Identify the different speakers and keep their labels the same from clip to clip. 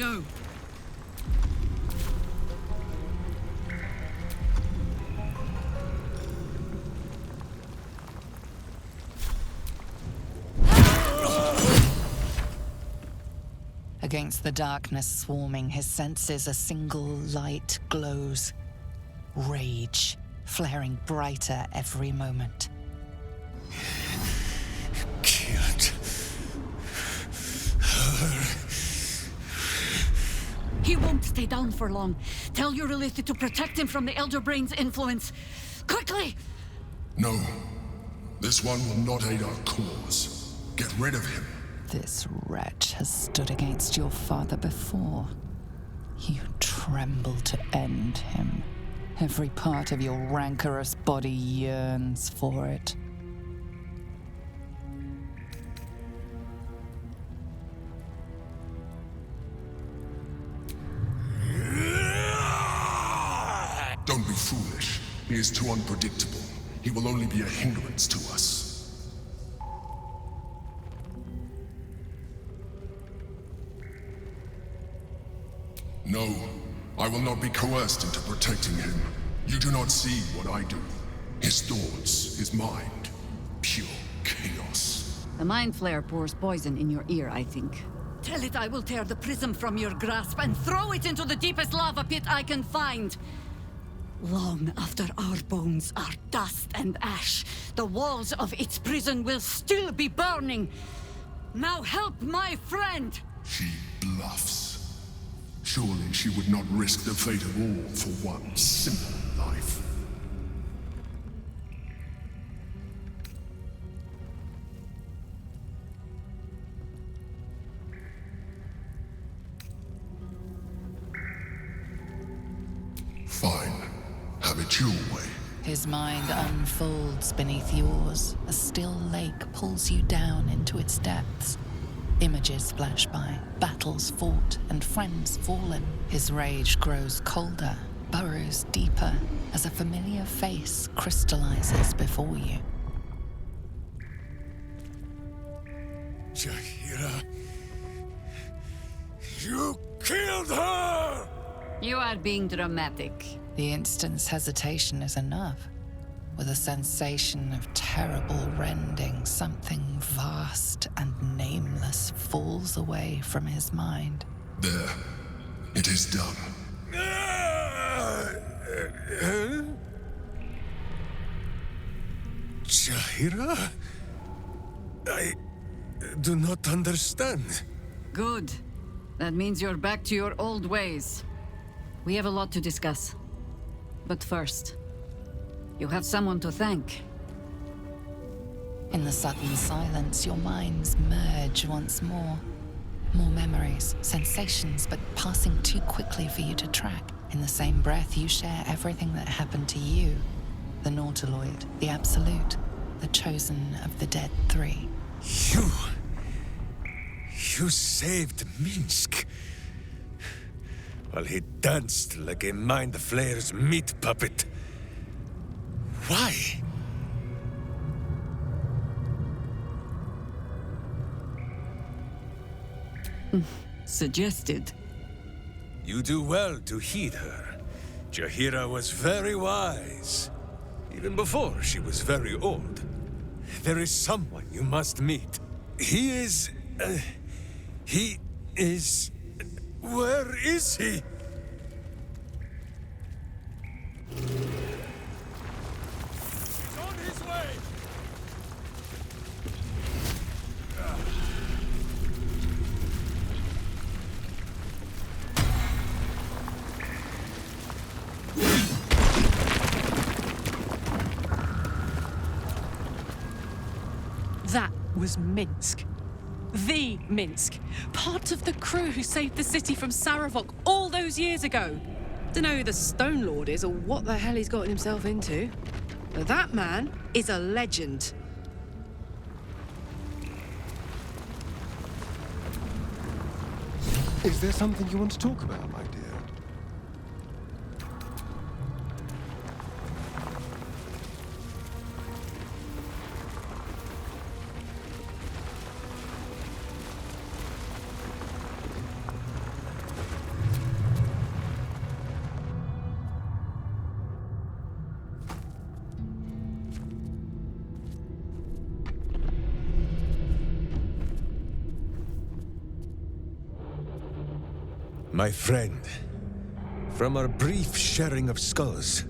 Speaker 1: go.
Speaker 2: Against the darkness swarming, his senses a single light glows. Rage, flaring brighter every moment.
Speaker 3: Killed her.
Speaker 1: He won't stay down for long. Tell your Elith to protect him from the Elder Brain's influence. Quickly!
Speaker 3: No. This one will not aid our cause. Get rid of him.
Speaker 2: This wretch has stood against your father before. You tremble to end him. Every part of your rancorous body yearns for it.
Speaker 3: Don't be foolish. He is too unpredictable. He will only be a hindrance to us. No, I will not be coerced into protecting him. You do not see what I do. His thoughts, his mind, pure chaos.
Speaker 1: The Mind Flare pours poison in your ear, I think. Tell it I will tear the prism from your grasp and throw it into the deepest lava pit I can find. Long after our bones are dust and ash, the walls of its prison will still be burning. Now help my friend!
Speaker 3: She bluffs. Surely she would not risk the fate of all for one simple life. Fine. Have it your way.
Speaker 2: His mind unfolds beneath yours. A still lake pulls you down into its depths. Images flash by, battles fought, and friends fallen. His rage grows colder, burrows deeper, as a familiar face crystallizes before you.
Speaker 3: Jaheira, you killed her!
Speaker 1: You are being dramatic.
Speaker 2: The instant's hesitation is enough. With a sensation of terrible rending, something vast and nameless falls away from his mind.
Speaker 3: There. It is done.
Speaker 4: Jaheira? I do not understand.
Speaker 1: Good. That means you're back to your old ways. We have a lot to discuss. But first, you have someone to thank.
Speaker 2: In the sudden silence, your minds merge once more. More memories, sensations, but passing too quickly for you to track. In the same breath, you share everything that happened to you. The Nautiloid, the Absolute, the chosen of the Dead Three.
Speaker 4: You saved Minsc. While he danced like a Mind Flayer's meat puppet. Why?
Speaker 1: Suggested.
Speaker 4: You do well to heed her. Jaheira was very wise. Even before she was very old. There is someone you must meet. He is... Where is he?
Speaker 3: He's on his way!
Speaker 5: That was Minsc. The Minsc. Part of the crew who saved the city from Saravok all those years ago. Dunno who the Stone Lord is or what the hell he's gotten himself into. But that man is a legend.
Speaker 6: Is there something you want to talk about, my dear?
Speaker 4: My friend, from our brief sharing of skulls,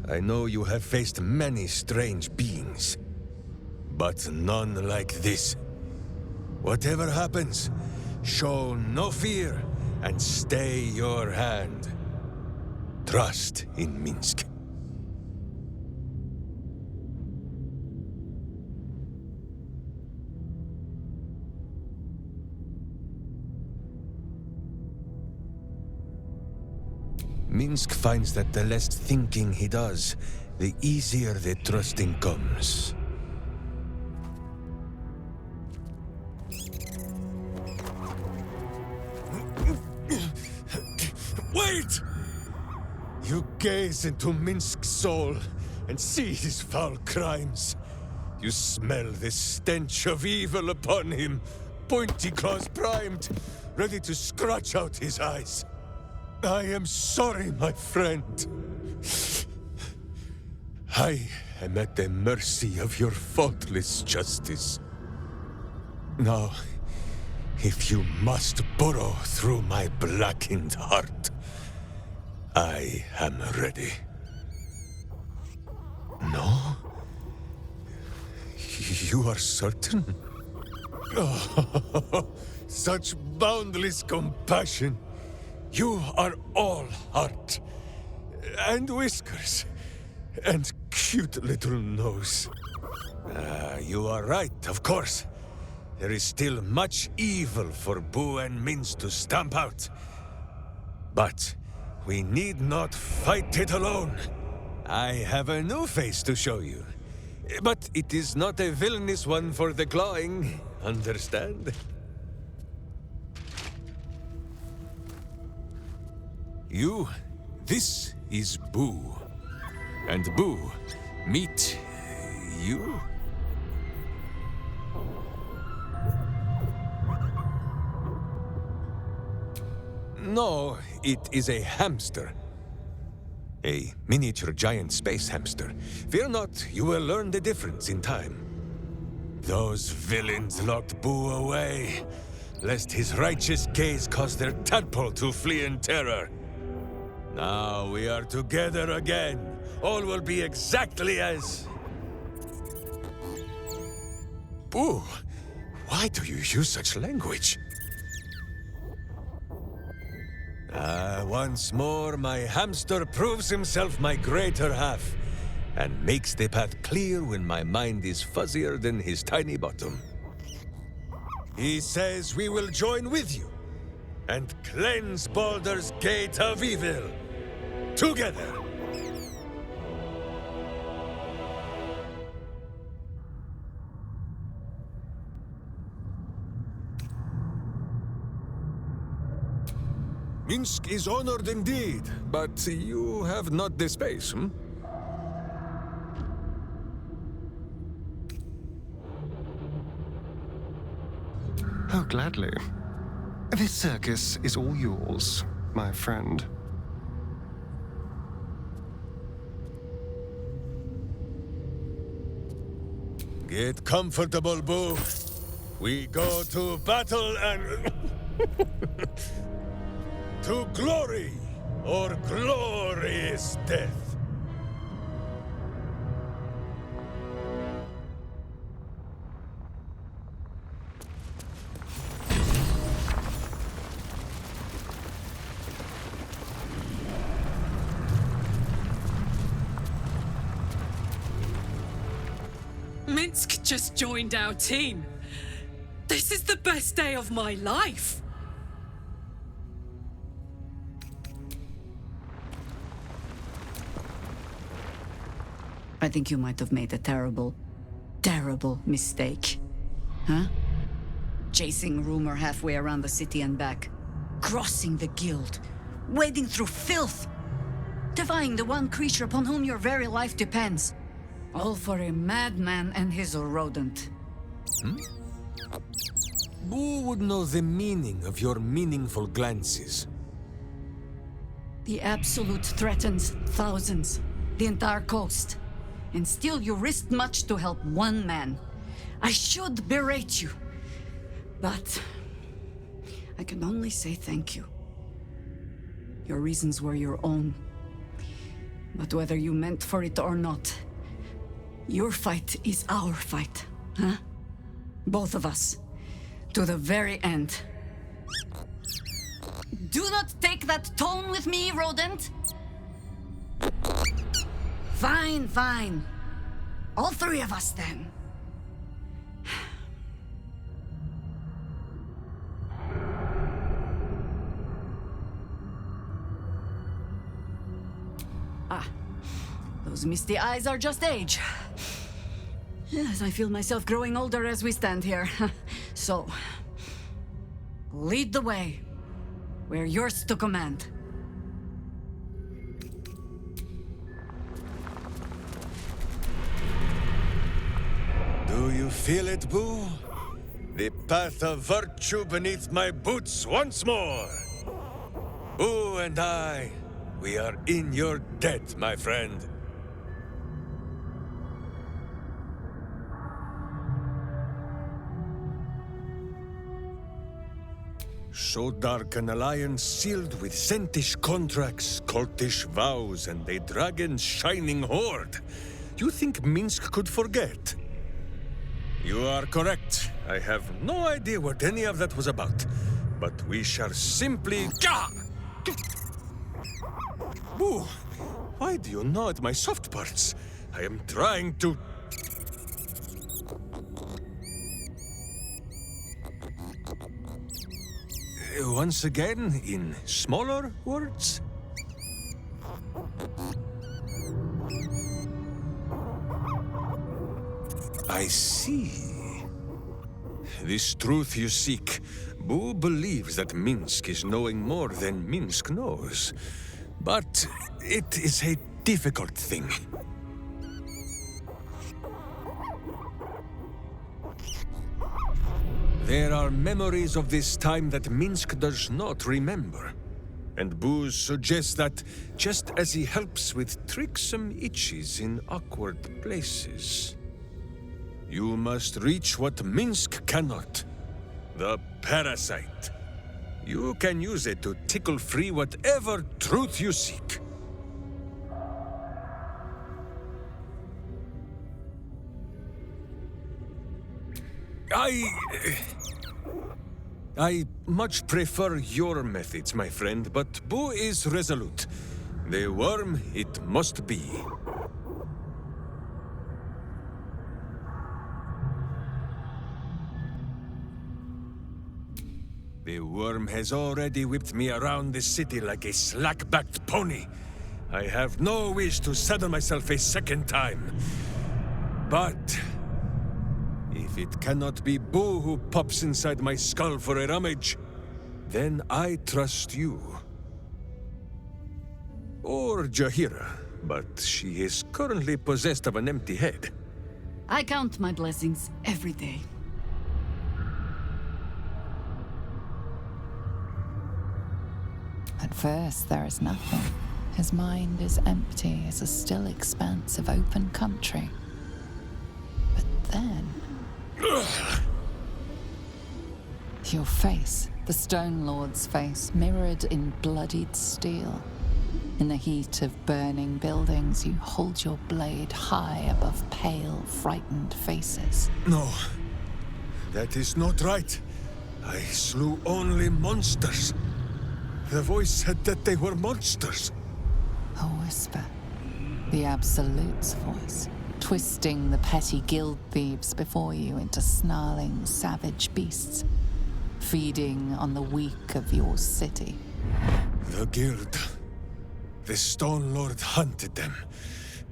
Speaker 4: I know you have faced many strange beings, but none like this. Whatever happens, show no fear and stay your hand. Trust in Minsc. Minsc finds that the less thinking he does, the easier the trusting comes. Wait! You gaze into Minsc's soul and see his foul crimes. You smell the stench of evil upon him, pointy claws primed, ready to scratch out his eyes. I am sorry, my friend. I am at the mercy of your faultless justice. Now, if you must burrow through my blackened heart, I am ready. No? You are certain? Oh, such boundless compassion. You are all heart, and whiskers, and cute little nose. You are right, of course. There is still much evil for Boo and Minsc to stamp out. But we need not fight it alone. I have a new face to show you. But it is not a villainous one for the clawing, understand? This is Boo. And Boo, meet you? No, it is a hamster. A miniature giant space hamster. Fear not, you will learn the difference in time. Those villains locked Boo away, lest his righteous gaze cause their tadpole to flee in terror. Now we are together again. All will be exactly as... Boo, why do you use such language? Once more, my hamster proves himself my greater half, and makes the path clear when my mind is fuzzier than his tiny bottom. He says we will join with you, and cleanse Baldur's gate of evil. Together! Minsc is honored indeed, but you have not the space, hmm?
Speaker 6: Oh, gladly. This circus is all yours, my friend.
Speaker 4: Get comfortable, Boo. We go to battle and... to glory, or glorious death.
Speaker 5: Minsc just joined our team. This is the best day of my life.
Speaker 1: I think you might have made a terrible, terrible mistake. Huh? Chasing rumor halfway around the city and back. Crossing the guild. Wading through filth. Defying the one creature upon whom your very life depends. All for a madman and his rodent.
Speaker 4: Boo would know the meaning of your meaningful glances.
Speaker 1: The Absolute threatens thousands. The entire coast. And still you risked much to help one man. I should berate you. But I can only say thank you. Your reasons were your own. But whether you meant for it or not, your fight is our fight, huh? Both of us. To the very end. Do not take that tone with me, rodent! Fine, fine. All three of us, then. Those misty eyes are just age. Yes, I feel myself growing older as we stand here. So, lead the way. We're yours to command.
Speaker 4: Do you feel it, Boo? The path of virtue beneath my boots once more. Boo and I, we are in your debt, my friend. So dark an alliance sealed with Sentish contracts, cultish vows, and a dragon's shining horde. You think Minsc could forget? You are correct. I have no idea what any of that was about. But we shall simply... Ooh, why do you gnaw at my soft parts? I am trying to... Once again, in smaller words? I see. This truth you seek. Boo believes that Minsc is knowing more than Minsc knows. But it is a difficult thing. There are memories of this time that Minsc does not remember. And Boo suggests that, just as he helps with tricksome itches in awkward places, you must reach what Minsc cannot. The parasite. You can use it to tickle free whatever truth you seek. I much prefer your methods, my friend, but Boo is resolute. The worm, it must be. The worm has already whipped me around the city like a slack-backed pony. I have no wish to saddle myself a second time. But... if it cannot be Boo who pops inside my skull for a rummage, then I trust you. Or Jaheira, but she is currently possessed of an empty head.
Speaker 1: I count my blessings every day.
Speaker 2: At first, there is nothing. His mind is empty as a still expanse of open country. But then... your face, the Stone Lord's face, mirrored in bloodied steel. In the heat of burning buildings, you hold your blade high above pale, frightened faces.
Speaker 4: No, that is not right. I slew only monsters. The voice said that they were monsters.
Speaker 2: A whisper. The Absolute's voice. Twisting the petty guild thieves before you into snarling, savage beasts, feeding on the weak of your city.
Speaker 4: The guild. The Stone Lord hunted them,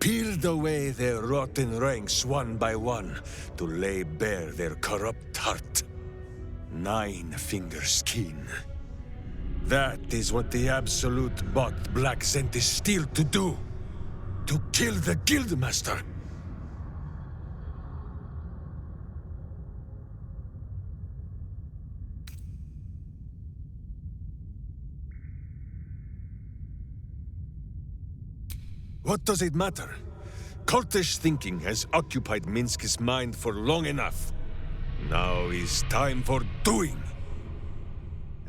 Speaker 4: peeled away their rotten ranks one by one to lay bare their corrupt heart. 9 fingers keen. That is what the Absolute bought Black Sentish Steel to do. To kill the Guildmaster. What does it matter? Cultish thinking has occupied Minsc's mind for long enough. Now is time for doing.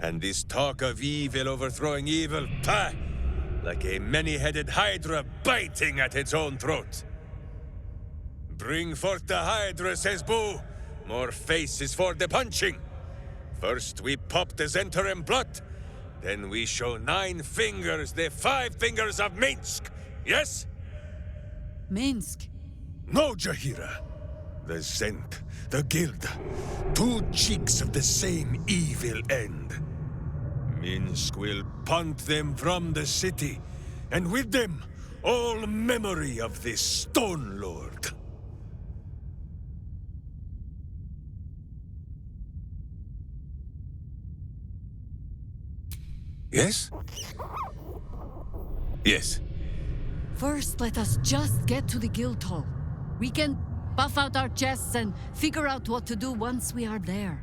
Speaker 4: And this talk of evil overthrowing evil, pah! Like a many-headed hydra biting at its own throat. Bring forth the hydra, says Boo. More faces for the punching. First we pop the Zentarim blot, then we show 9 fingers, the 5 fingers of Minsc. Yes?
Speaker 1: Minsc?
Speaker 4: No, Jaheira. The Zent, the Guild. 2 cheeks of the same evil end. Minsc will punt them from the city, and with them, all memory of this Stone Lord. Yes? Yes.
Speaker 1: First, let us just get to the guild hall. We can buff out our chests and figure out what to do once we are there.